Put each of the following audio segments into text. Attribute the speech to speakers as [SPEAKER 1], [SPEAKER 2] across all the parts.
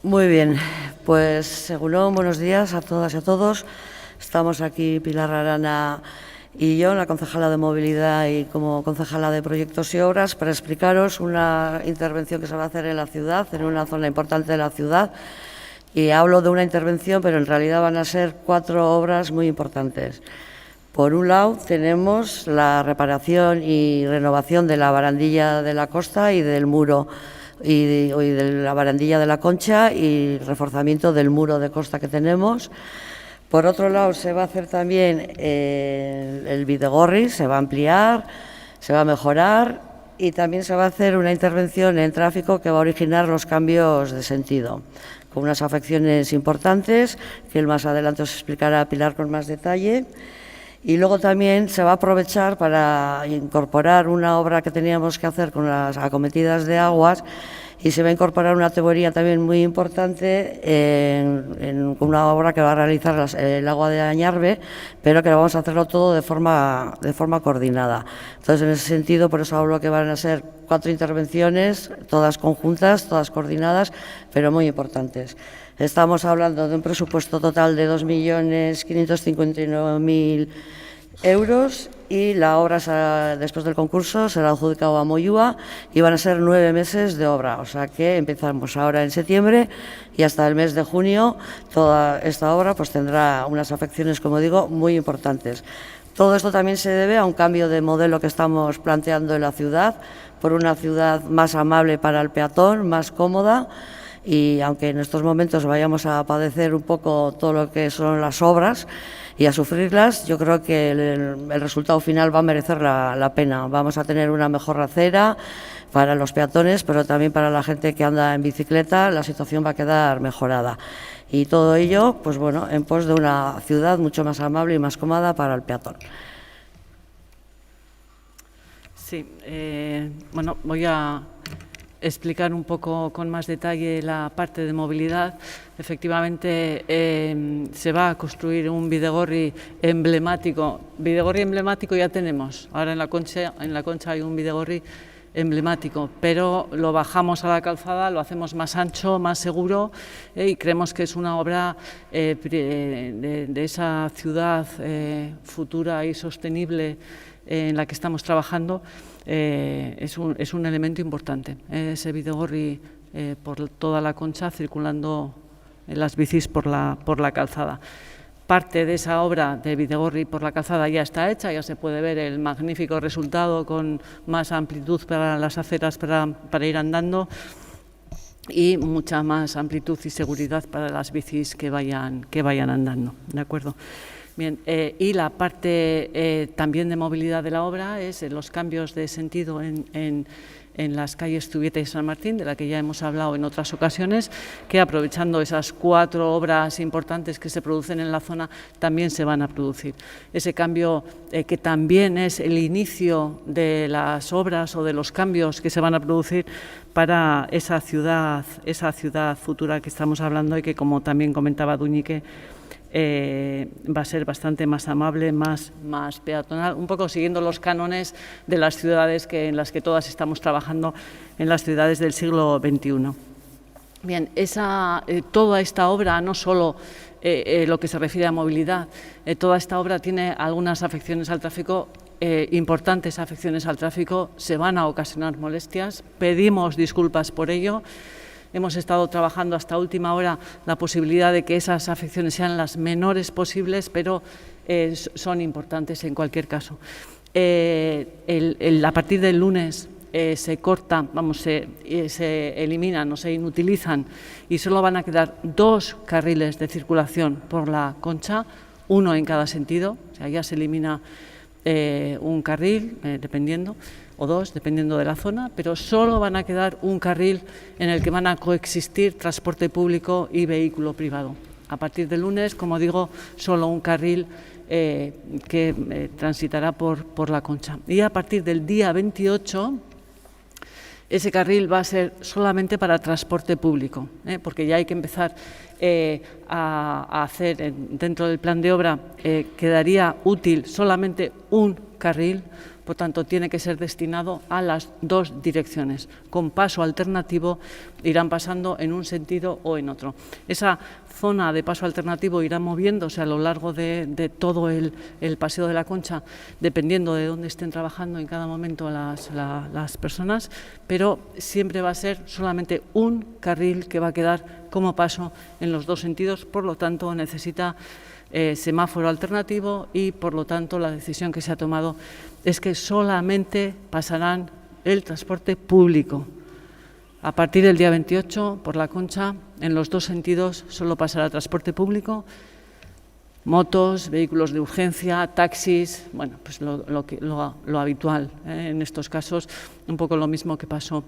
[SPEAKER 1] Muy bien, pues según buenos días a todas y a todos. Estamos aquí Pilar Arana y yo, la concejala de Movilidad y como concejala de Proyectos y Obras, para explicaros una intervención que se va a hacer en la ciudad, en una zona importante de la ciudad. Y hablo de una intervención, pero en realidad van a ser 4 obras muy importantes. Por un lado, tenemos la reparación y renovación de la barandilla de la costa y del muro y de la barandilla de la Concha y reforzamiento del muro de costa que tenemos. Por otro lado, se va a hacer también el Bidegorri, se va a ampliar, se va a mejorar y también se va a hacer una intervención en tráfico que va a originar los cambios de sentido, con unas afecciones importantes que más adelante os explicará Pilar con más detalle. Y luego también se va a aprovechar para incorporar una obra que teníamos que hacer con las acometidas de aguas, y se va a incorporar una teoría también muy importante en una obra que va a realizar el agua de Añarbe, pero que vamos a hacerlo todo de forma coordinada. Entonces, en ese sentido, por eso hablo que van a ser 4 intervenciones, todas conjuntas, todas coordinadas, pero muy importantes. Estamos hablando de un presupuesto total de 2.559.000 euros y la obra, después del concurso, será adjudicado a Moyúa y van a ser 9 meses de obra. O sea que empezamos ahora en septiembre y hasta el mes de junio toda esta obra pues tendrá unas afecciones, como digo, muy importantes. Todo esto también se debe a un cambio de modelo que estamos planteando en la ciudad, por una ciudad más amable para el peatón, más cómoda. Y aunque en estos momentos vayamos a padecer un poco todo lo que son las obras y a sufrirlas, yo creo que el resultado final va a merecer la pena. Vamos a tener una mejor acera para los peatones, pero también para la gente que anda en bicicleta, la situación va a quedar mejorada. Y todo ello, pues bueno, en pos de una ciudad mucho más amable y más cómoda para el peatón.
[SPEAKER 2] Sí, bueno, voy a explicar un poco con más detalle la parte de movilidad. Efectivamente, se va a construir un Bidegorri emblemático. Bidegorri emblemático ya tenemos. Ahora en la Concha hay un Bidegorri emblemático, pero lo bajamos a la calzada, lo hacemos más ancho, más seguro, y creemos que es una obra de esa ciudad futura y sostenible en la que estamos trabajando. Es un elemento importante, ese Bidegorri por toda la Concha, circulando las bicis por la calzada. Parte de esa obra de Bidegorri por la calzada ya está hecha, ya se puede ver el magnífico resultado con más amplitud para las aceras para ir andando y mucha más amplitud y seguridad para las bicis que vayan andando, ¿de acuerdo? Bien, y la parte también de movilidad de la obra es los cambios de sentido en las calles Zubieta y San Martín, de la que ya hemos hablado en otras ocasiones, que aprovechando esas 4 obras importantes que se producen en la zona, también se van a producir. Ese cambio que también es el inicio de las obras o de los cambios que se van a producir para esa ciudad futura que estamos hablando y que, como también comentaba Duñique, va a ser bastante más amable, más peatonal, un poco siguiendo los cánones de las ciudades en las que todas estamos trabajando, en las ciudades del siglo XXI. Bien, toda esta obra, no solo lo que se refiere a movilidad, toda esta obra tiene algunas afecciones al tráfico, importantes afecciones al tráfico, se van a ocasionar molestias, pedimos disculpas por ello. Hemos estado trabajando hasta última hora la posibilidad de que esas afecciones sean las menores posibles, pero son importantes en cualquier caso. A partir del lunes se corta, se eliminan o se inutilizan y solo van a quedar 2 carriles de circulación por la Concha, 1 en cada sentido, o sea, ya se elimina un carril, dependiendo, o 2, dependiendo de la zona, pero solo van a quedar un carril en el que van a coexistir transporte público y vehículo privado. A partir del lunes, como digo, solo un carril que transitará por la Concha. Y a partir del día 28, ese carril va a ser solamente para transporte público, porque ya hay que empezar a hacer, dentro del plan de obra, quedaría útil solamente un carril, Por tanto, tiene que ser destinado a las dos direcciones. Con paso alternativo irán pasando en un sentido o en otro. Esa zona de paso alternativo irá moviéndose a lo largo de todo el Paseo de la Concha, dependiendo de dónde estén trabajando en cada momento las personas, pero siempre va a ser solamente un carril que va a quedar como paso en los dos sentidos, por lo tanto necesita semáforo alternativo y por lo tanto la decisión que se ha tomado es que solamente pasarán el transporte público. A partir del día 28 por la Concha, en los dos sentidos solo pasará transporte público, motos, vehículos de urgencia, taxis, bueno, pues lo habitual, en estos casos, un poco lo mismo que pasó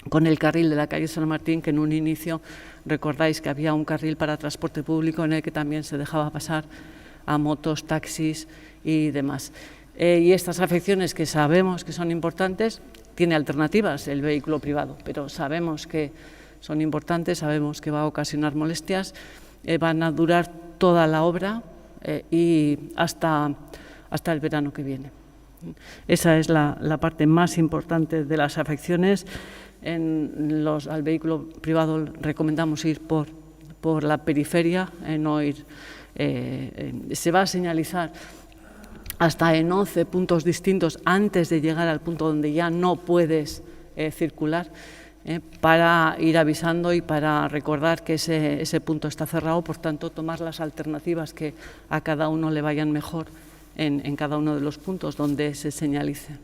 [SPEAKER 2] con el carril de la calle San Martín, que en un inicio recordáis que había un carril para transporte público en el que también se dejaba pasar a motos, taxis y demás. Y estas afecciones que sabemos que son importantes, tiene alternativas el vehículo privado, pero sabemos que son importantes, sabemos que va a ocasionar molestias, van a durar toda la obra y hasta el verano que viene. Esa es la parte más importante de las afecciones. Al vehículo privado recomendamos ir por la periferia, no ir. Se va a señalizar hasta en 11 puntos distintos antes de llegar al punto donde ya no puedes circular, para ir avisando y para recordar que ese punto está cerrado, por tanto tomar las alternativas que a cada uno le vayan mejor en cada uno de los puntos donde se señalice.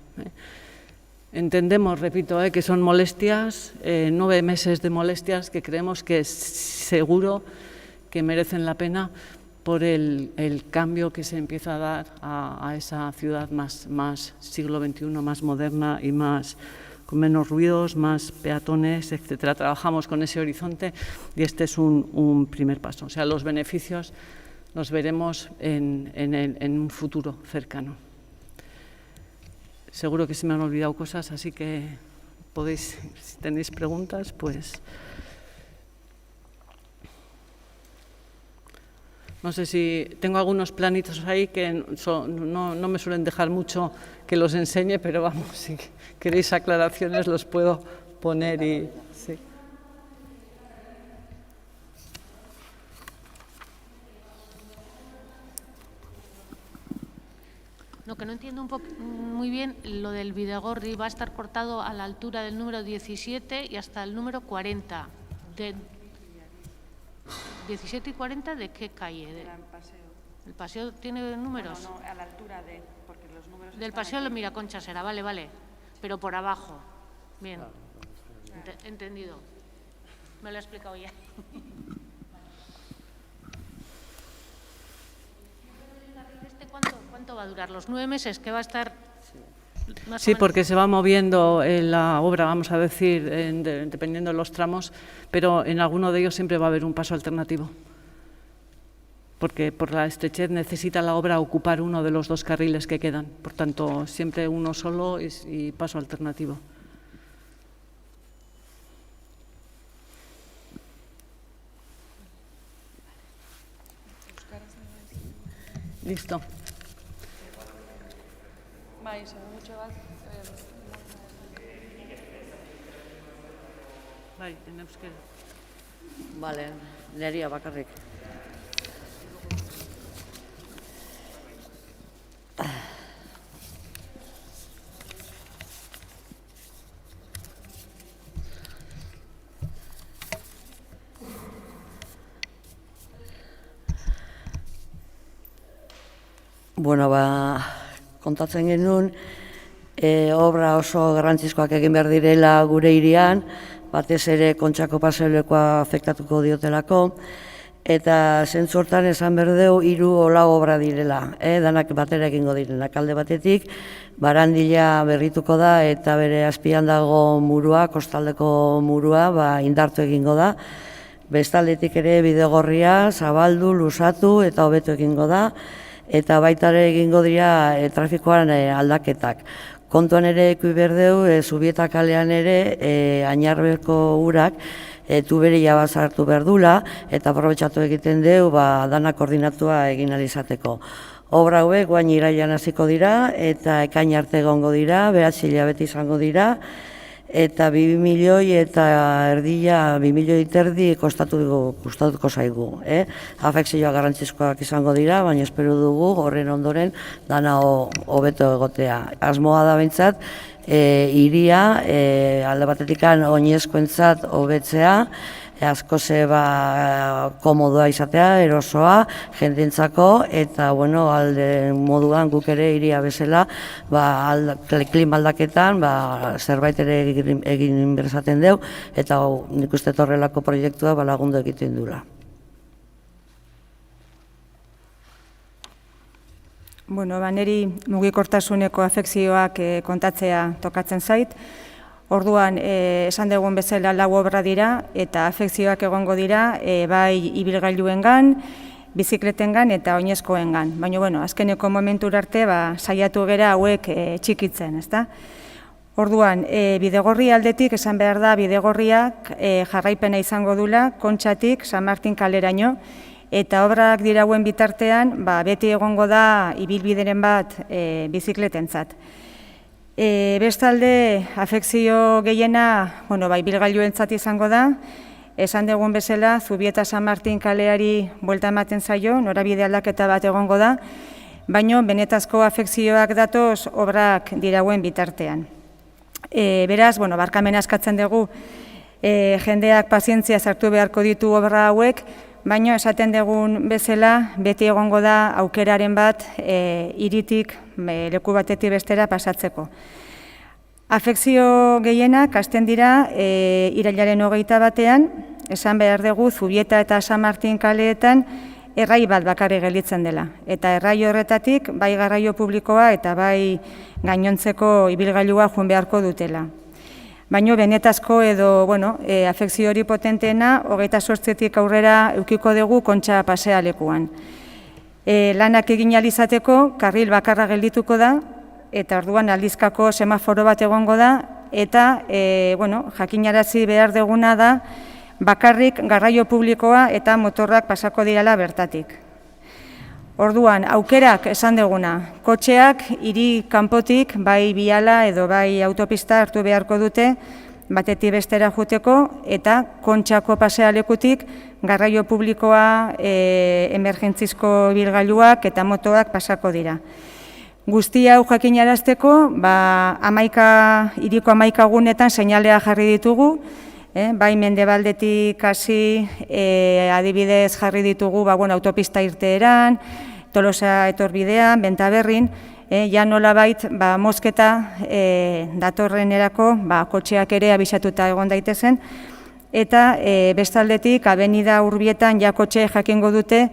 [SPEAKER 2] Entendemos, repito, que son molestias, 9 meses de molestias que creemos que seguro que merecen la pena por el cambio que se empieza a dar a esa ciudad más siglo XXI, más moderna y con menos ruidos, más peatones, etcétera. Trabajamos con ese horizonte y este es un primer paso. O sea, los beneficios los veremos en un futuro cercano. Seguro que se me han olvidado cosas, así que podéis, si tenéis preguntas, pues... No sé si tengo algunos planitos ahí que no me suelen dejar mucho que los enseñe, pero vamos, si queréis aclaraciones los puedo poner y... Sí.
[SPEAKER 3] Lo que no entiendo muy bien, lo del Bidegorri va a estar cortado a la altura del número 17 y hasta el número 40. ¿De 17 y 40 de qué calle? ¿El paseo tiene números?
[SPEAKER 4] No, a la altura porque los números...
[SPEAKER 3] Del paseo de Miraconcha será, vale. Pero por abajo. Bien. Entendido. Me lo he explicado ya. ¿Cuánto va a durar? ¿Los 9 meses que va a estar?
[SPEAKER 2] Sí, porque se va moviendo la obra, vamos a decir, dependiendo de los tramos, pero en alguno de ellos siempre va a haber un paso alternativo, porque por la estrechez necesita la obra ocupar uno de los dos carriles que quedan, por tanto, siempre uno solo y paso alternativo. Listo. Bai, en euskera.
[SPEAKER 1] Vale, Neria bakarrik. Bueno, kontatzen genuen, obra oso garrantzizkoak egin behar direla gure hirian, batez ere Kontxako paseolekoa afektatuko diotelako, eta zentzu hortan esan berdeu 3 o 4 obra direla, danak batera egingo direnak. Alde batetik, Barandilla berrituko da eta bere azpian dago murua, kostaldeko murua, indartu egingo da. Bestaldetik ere Bidegorria zabaldu, luzatu eta hobetu egingo da. Eta baita ere egingo dira trafikoan aldaketak. Kontuan ere ikusi berdeu, Zubieta kalean ere Añarbeko urak tuberia bat sartu behar dula eta aprobetxatu egiten deu dana koordinatua egin ahal izateko. Obra hauek guain irailean hasiko dira eta ekain arte egongo dira, 9 hilabete izango dira, eta 2 milioi eta erdia, 2 milioi erdi kostatuko zaigu. Afekzioa garrantzizkoak izango dira, baina espero dugu horren ondoren dana hobeto egotea. Asmoa da behintzat, hiria alde batetikan oinezkoentzat hobetzea, asko komodoa izatea, erosoa, jendeentzako, eta alde moduan guk ere hiria bezala klima aldaketan zerbait ere egin berzaten deu, eta nik uste horrelako proiektua lagundu egiten dula.
[SPEAKER 5] Niri mugikortasuneko afekzioak kontatzea tokatzen zait. Orduan, esan dugun bezala 4 obra dira eta afekzioak egongo dira bai ibilgailuengan, bizikletengan eta oinezkoengan. Baina, azkeneko momentura arte saiatu gera hauek txikitzen, ezta? Orduan, Bidegorri aldetik esan behar da Bidegorriak jarraipena izango dula Kontxatik San Martin kaleraino, eta obrak dirauen bitartean beti egongo da ibilbideren bat bizikletentzat. Bestalde, afekzio gehiena ibilgailuentzat izango da, esan dugun bezala Zubieta San Martin kaleari buelta ematen zaio, norabide aldaketa bat egongo da, baina benetazko afekzioak datoz obrak dirauen bitartean. Beraz, barkamena eskatzen dugu, jendeak pazientzia sartu beharko ditu obra hauek, baina esaten dugun bezala beti egongo da aukeraren bat hiritik leku batetik bestera pasatzeko. Afekzio gehienak hasten dira irailaren 21, esan behar dugu Zubieta eta San Martin kaleetan errai bat bakarrik gelditzen dela. Eta errai horretatik bai garraio publikoa eta bai gainontzeko ibilgailua joan beharko dutela. Baina benetazko edo afekzio hori potenteena 28tik aurrera eukiko dugu Kontxa pasealekuan. Lanak egin ahal izateko karril bakarra geldituko da, eta orduan aldizkako semaforo bat egongo da, eta jakinarazi behar duguna da bakarrik garraio publikoa eta motorrak pasako direla bertatik. Orduan, aukerak esan duguna, kotxeak hiri kanpotik bai biala edo bai autopista hartu beharko dute batetik bestera joateko, eta Kontxako pasealekutik garraio publikoa, emergentzizko ibilgailuak eta motoak pasako dira. Guzti hau jakinarazteko, hiriko 11 gunetan seinalea jarri ditugu, bai mendebaldetik hasi adibidez jarri ditugu autopista irteeran, Tolosa etorbidean, Bentaberrin, ja nolabait mozketa datorrenerako kotxeak ere abisatuta egon daitezen, eta bestaldetik Avenida Urbietan ja kotxe jakingo dute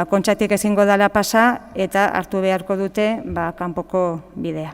[SPEAKER 5] Kontxatik ezingo dela pasa eta hartu beharko dute kanpoko bidea.